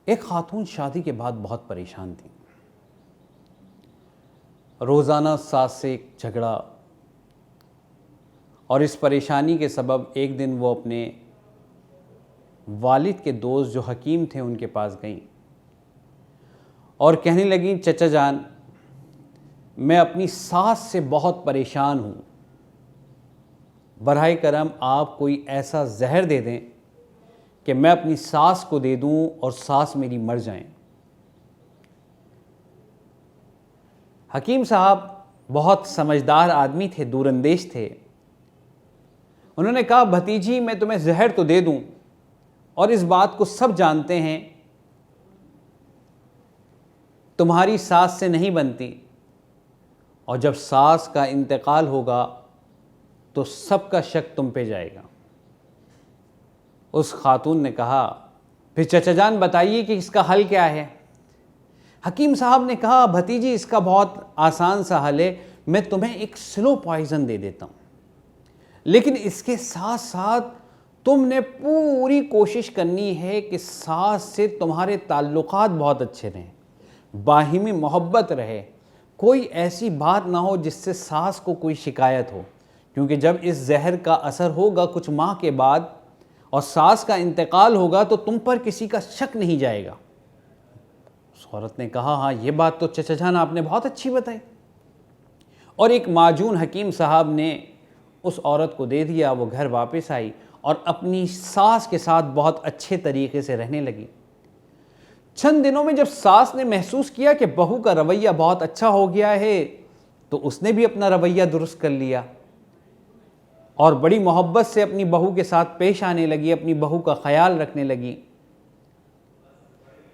एक खातून शादी के बाद बहुत परेशान थी। रोज़ाना सास से एक झगड़ा, और इस परेशानी के सबब एक दिन वो अपने वालिद के दोस्त जो हकीम थे उनके पास गईं और कहने लगीं, चचा जान, मैं अपनी सास से बहुत परेशान हूँ, बराए करम आप कोई ऐसा जहर दे दें कि मैं अपनी सास को दे दूँ और सास मेरी मर जाएं। हकीम साहब बहुत समझदार आदमी थे, दूरंदेश थे। उन्होंने कहा, भतीजी मैं तुम्हें जहर तो दे दूं, और इस बात को सब जानते हैं तुम्हारी सास से नहीं बनती, और जब सास का इंतकाल होगा तो सबका शक तुम पे जाएगा। उस खातून ने कहा, फिर चचा जान बताइए कि इसका हल क्या है। हकीम साहब ने कहा, भतीजी इसका बहुत आसान सा हल है, मैं तुम्हें एक स्लो पॉइजन दे देता हूँ, लेकिन इसके साथ साथ तुमने पूरी कोशिश करनी है कि सास से तुम्हारे ताल्लुकात बहुत अच्छे रहें, बाहिमी मोहब्बत रहे, कोई ऐसी बात ना हो जिससे सास को कोई शिकायत हो, क्योंकि जब इस जहर का असर होगा कुछ माह के बाद और सास का इंतकाल होगा तो तुम पर किसी का शक नहीं जाएगा। उस औरत ने कहा, हाँ ये बात तो चचा जान आपने बहुत अच्छी बताई, और एक माजून हकीम साहब ने उस औरत को दे दिया। वो घर वापस आई और अपनी सास के साथ बहुत अच्छे तरीके से रहने लगी। चंद दिनों में जब सास ने महसूस किया कि बहू का रवैया बहुत अच्छा हो गया है, तो उसने भी अपना रवैया दुरुस्त कर लिया और बड़ी मोहब्बत से अपनी बहू के साथ पेश आने लगी, अपनी बहू का ख्याल रखने लगी।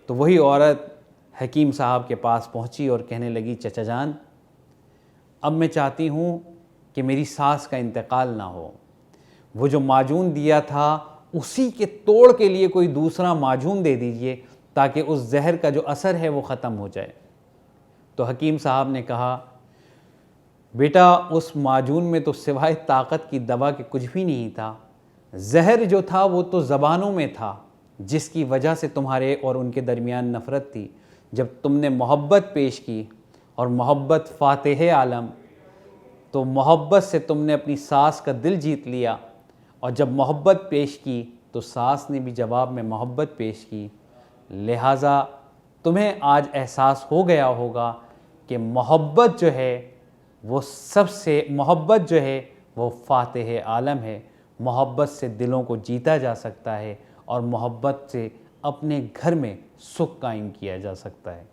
तो वही औरत हकीम साहब के पास पहुंची और कहने लगी, चचा जान, अब मैं चाहती हूँ कि मेरी सास का इंतकाल ना हो, वो जो माजून दिया था उसी के तोड़ के लिए कोई दूसरा माजून दे दीजिए ताकि उस जहर का जो असर है वो ख़त्म हो जाए। तो हकीम साहब ने कहा, बेटा उस माजून में तो सिवाय ताकत की दवा के कुछ भी नहीं था, जहर जो था वो तो ज़बानों में था, जिसकी वजह से तुम्हारे और उनके दरमियान नफ़रत थी। जब तुमने मोहब्बत पेश की और मोहब्बत फ़ातिह आलम, तो मोहब्बत से तुमने अपनी सास का दिल जीत लिया, और जब मोहब्बत पेश की तो सास ने भी जवाब में मोहब्बत पेश की। लिहाजा तुम्हें आज एहसास हो गया होगा कि मोहब्बत जो है वो फ़ातिह आलम है। मोहब्बत से दिलों को जीता जा सकता है और मोहब्बत से अपने घर में सुख कायम किया जा सकता है।